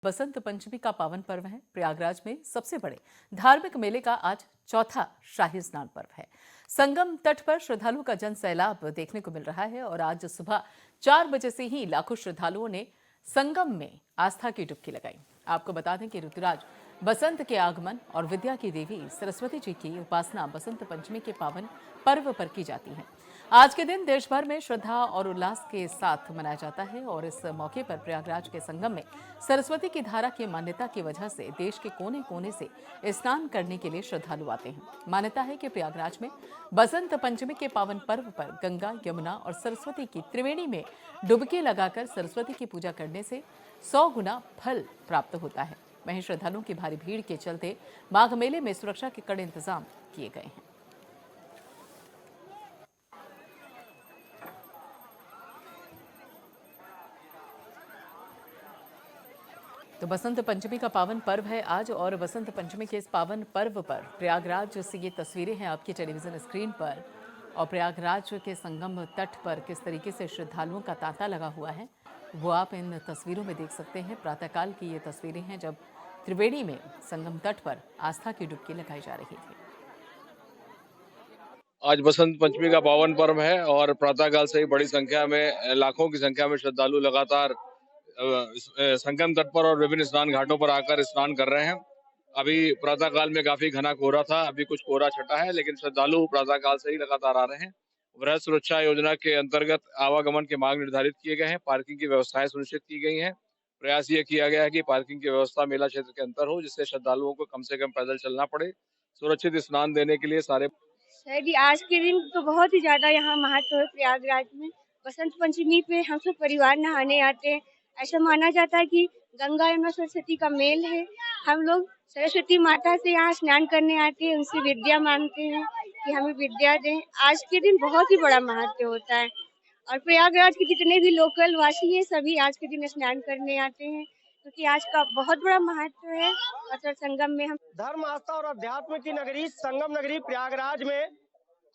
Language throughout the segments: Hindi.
बसंत पंचमी का पावन पर्व है। प्रयागराज में सबसे बड़े धार्मिक मेले का आज चौथा शाही स्नान पर्व है। संगम तट पर श्रद्धालुओं का जन सैलाब देखने को मिल रहा है और आज सुबह 4 बजे से ही लाखों श्रद्धालुओं ने संगम में आस्था की डुबकी लगाई। आपको बता दें कि ऋतुराज बसंत के आगमन और विद्या की देवी सरस्वती जी की उपासना बसंत पंचमी के पावन पर्व पर की जाती है। आज के दिन देश भर में श्रद्धा और उल्लास के साथ मनाया जाता है और इस मौके पर प्रयागराज के संगम में सरस्वती की धारा की मान्यता की वजह से देश के कोने कोने से स्नान करने के लिए श्रद्धालु आते हैं। मान्यता है कि प्रयागराज में बसंत पंचमी के पावन पर्व पर गंगा, यमुना और सरस्वती की त्रिवेणी में डुबकी लगाकर सरस्वती की पूजा करने से 100 गुना फल प्राप्त होता है। वहीं श्रद्धालुओं की भारी भीड़ के चलते माघ मेले में सुरक्षा के कड़े इंतजाम किए गए हैं। तो बसंत पंचमी का पावन पर्व है आज और बसंत पंचमी के इस पावन पर्व पर प्रयागराज से ये तस्वीरें हैं आपकी टेलीविजन स्क्रीन पर और प्रयागराज के संगम तट पर किस तरीके से श्रद्धालुओं का तांता लगा हुआ है वो आप इन तस्वीरों में देख सकते हैं। प्रातःकाल की ये तस्वीरें हैं जब त्रिवेणी में संगम तट पर आस्था की डुबकी लगाई जा रही थी। आज बसंत पंचमी का पावन पर्व है और प्रातःकाल से ही बड़ी संख्या में लाखों की संख्या में श्रद्धालु लगातार संगम तट पर और विभिन्न स्नान घाटों पर आकर स्नान कर रहे हैं। अभी प्रातःकाल में काफी घना कोहरा था, अभी कुछ कोहरा छटा है, लेकिन श्रद्धालु प्रातःकाल से ही लगातार आ रहे हैं। वृहद सुरक्षा योजना के अंतर्गत आवागमन के मार्ग निर्धारित किए गए हैं, पार्किंग की व्यवस्थाएं सुनिश्चित की गई हैं। प्रयास ये किया गया है कि पार्किंग की व्यवस्था मेला क्षेत्र के अंदर हो, जिससे श्रद्धालुओं को कम से कम पैदल चलना पड़े। सुरक्षित स्नान देने के लिए सारे सर जी, आज के दिन तो बहुत ही ज़्यादा यहाँ महत्व है प्रयागराज में। बसंत पंचमी पे हम सब परिवार नहाने आते हैं। ऐसा माना जाता है कि गंगा यमुना सरस्वती का मेल है। हम लोग सरस्वती माता से यहाँ स्नान करने आते हैं, उनसे विद्या मांगते हैं कि हमें विद्या दें। आज के दिन बहुत ही बड़ा महत्व होता है और प्रयागराज के जितने भी लोकल वासी हैं सभी आज के दिन स्नान करने आते हैं क्योंकि आज का बहुत बड़ा महत्व है। और संगम में हम धर्म, आस्था और अध्यात्म की नगरी संगम नगरी प्रयागराज में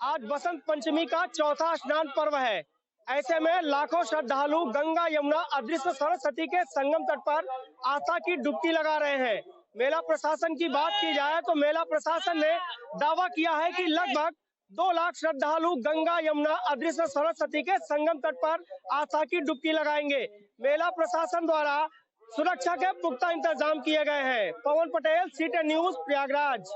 आज बसंत पंचमी का चौथा स्नान पर्व है। ऐसे में लाखों श्रद्धालु गंगा यमुना अदृश्य सरस्वती के संगम तट पर आस्था की डुबकी लगा रहे हैं। मेला प्रशासन की बात की जाए तो मेला प्रशासन ने दावा किया है कि लगभग 2 लाख श्रद्धालु गंगा यमुना अदृश्य सरस्वती के संगम तट पर आस्था की डुबकी लगाएंगे। मेला प्रशासन द्वारा सुरक्षा के पुख्ता इंतजाम किए गए हैं। पवन पटेल, सीटी न्यूज, प्रयागराज।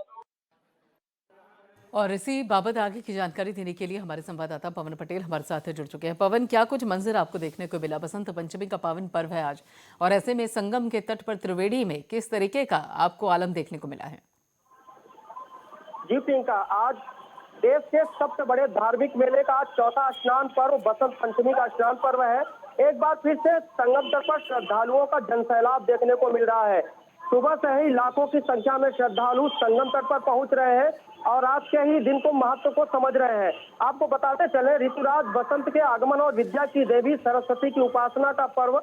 और इसी बाबत आगे की जानकारी देने के लिए हमारे संवाददाता पवन पटेल हमारे साथ जुड़ चुके हैं। पवन, क्या कुछ मंजर आपको देखने को मिला? बसंत पंचमी का पावन पर्व है आज और ऐसे में संगम के तट पर त्रिवेणी में किस तरीके का आपको आलम देखने को मिला है? जी प्रियंका, आज देश के सबसे बड़े धार्मिक मेले का चौथा स्नान पर्व बसंत पंचमी का स्नान पर्व है। एक बार फिर से संगम तट पर श्रद्धालुओं का जनसैलाब देखने को मिल रहा है। सुबह से ही लाखों की संख्या में श्रद्धालु संगम तट पर पहुंच रहे हैं और आज के ही दिन को महत्व को समझ रहे हैं। आपको बताते चले, ऋतुराज बसंत के आगमन और विद्या की देवी सरस्वती की उपासना का पर्व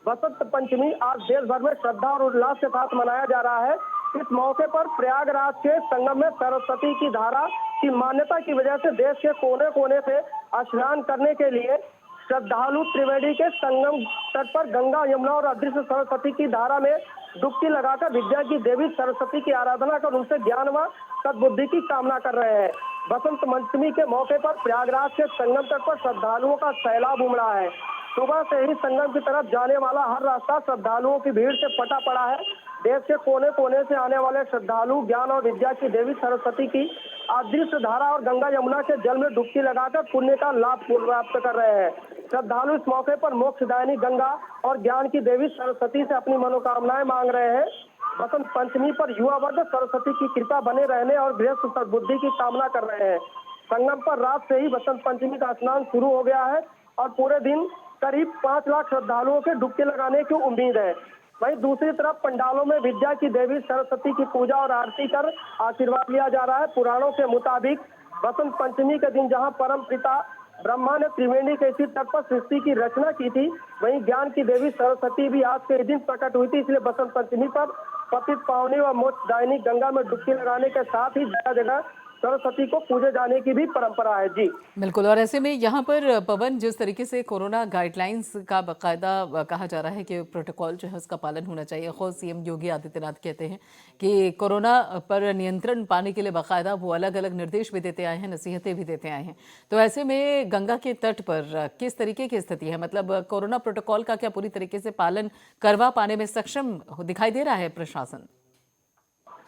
बसंत पंचमी आज देश भर में श्रद्धा और उल्लास के साथ मनाया जा रहा है। इस मौके पर प्रयागराज के संगम में सरस्वती की धारा की मान्यता की वजह से देश के कोने कोने से स्नान करने के लिए श्रद्धालु त्रिवेणी के संगम तट पर गंगा यमुना और अदृश्य सरस्वती की धारा में डुबकी लगाकर विद्या की देवी सरस्वती की आराधना कर उनसे ज्ञान व सद्बुद्धि की कामना कर रहे हैं। बसंत पंचमी के मौके पर प्रयागराज के संगम तट पर श्रद्धालुओं का सैलाब उमड़ा है। सुबह से ही संगम की तरफ जाने वाला हर रास्ता श्रद्धालुओं की भीड़ से फटा पड़ा है। देश के कोने कोने से आने वाले श्रद्धालु ज्ञान और विद्या की देवी सरस्वती की अदृश्य धारा और गंगा यमुना के जल में डुबकी लगाकर पुण्य का लाभ प्राप्त कर रहे हैं। श्रद्धालु इस मौके पर मोक्षदायिनी गंगा और ज्ञान की देवी सरस्वती से अपनी मनोकामनाएं मांग रहे हैं। बसंत पंचमी पर युवा वर्ग सरस्वती की कृपा बने रहने और गृहस्थ सद्बुद्धि की कामना कर रहे हैं। संगम पर रात से ही बसंत पंचमी का स्नान शुरू हो गया है और पूरे दिन करीब 5 लाख श्रद्धालुओं के डुबकी लगाने की उम्मीद है। वहीं दूसरी तरफ पंडालों में विद्या की देवी सरस्वती की पूजा और आरती कर आशीर्वाद लिया जा रहा है। पुराणों के मुताबिक बसंत पंचमी के दिन जहां परम पिता ब्रह्मा ने त्रिवेणी के इसी तट पर सृष्टि की रचना की थी, वहीं ज्ञान की देवी सरस्वती भी आज के दिन प्रकट हुई थी। इसलिए बसंत पंचमी पर पतित पावनी व मोक्षदायिनी गंगा में डुबकी लगाने के साथ ही जगह जगह सरस्वती को पूजे जाने की भी परंपरा है। जी बिल्कुल। और ऐसे में यहाँ पर पवन, जिस तरीके से कोरोना गाइडलाइंस का बाकायदा कहा जा रहा है कि प्रोटोकॉल जो है उसका पालन होना चाहिए, खुद सीएम योगी आदित्यनाथ कहते हैं कि कोरोना पर नियंत्रण पाने के लिए बाकायदा वो अलग अलग निर्देश भी देते आए हैं, नसीहतें भी देते आए हैं। तो ऐसे में गंगा के तट पर किस तरीके की स्थिति है? मतलब कोरोना प्रोटोकॉल का क्या पूरी तरीके से पालन करवा पाने में सक्षम दिखाई दे रहा है प्रशासन?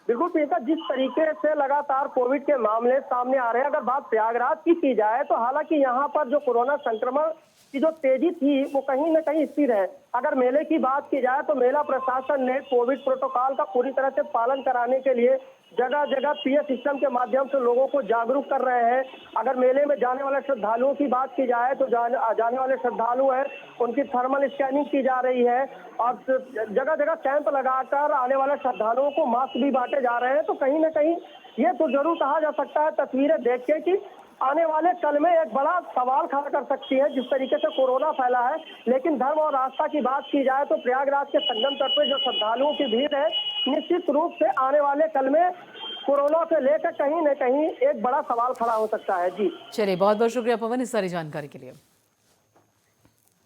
बिल्कुल प्रियंका, जिस तरीके से लगातार कोविड के मामले सामने आ रहे हैं, अगर बात प्रयागराज की जाए तो हालांकि यहाँ पर जो कोरोना संक्रमण की जो तेजी थी वो कहीं न कहीं स्थिर है। अगर मेले की बात की जाए तो मेला प्रशासन ने कोविड प्रोटोकॉल का पूरी तरह से पालन कराने के लिए जगह जगह पीए सिस्टम के माध्यम से लोगों को जागरूक कर रहे हैं। अगर मेले में जाने वाले श्रद्धालुओं की बात की जाए तो जाने वाले श्रद्धालु हैं उनकी थर्मल स्कैनिंग की जा रही है और जगह जगह कैंप लगाकर आने वाले श्रद्धालुओं को मास्क भी बांटे जा रहे हैं। तो कहीं ना कहीं ये तो जरूर कहा जा सकता है तस्वीरें देख के कि आने वाले कल में एक बड़ा सवाल खड़ा कर सकती है जिस तरीके से कोरोना फैला है। लेकिन धर्म और आस्था की बात की जाए तो प्रयागराज के संगम तट पर जो श्रद्धालुओं की भीड़ है, निश्चित रूप से आने वाले कल में कोरोना से लेकर कहीं न कहीं एक बड़ा सवाल खड़ा हो सकता है। जी चलिए, बहुत बहुत शुक्रिया पवन इस सारी जानकारी के लिए।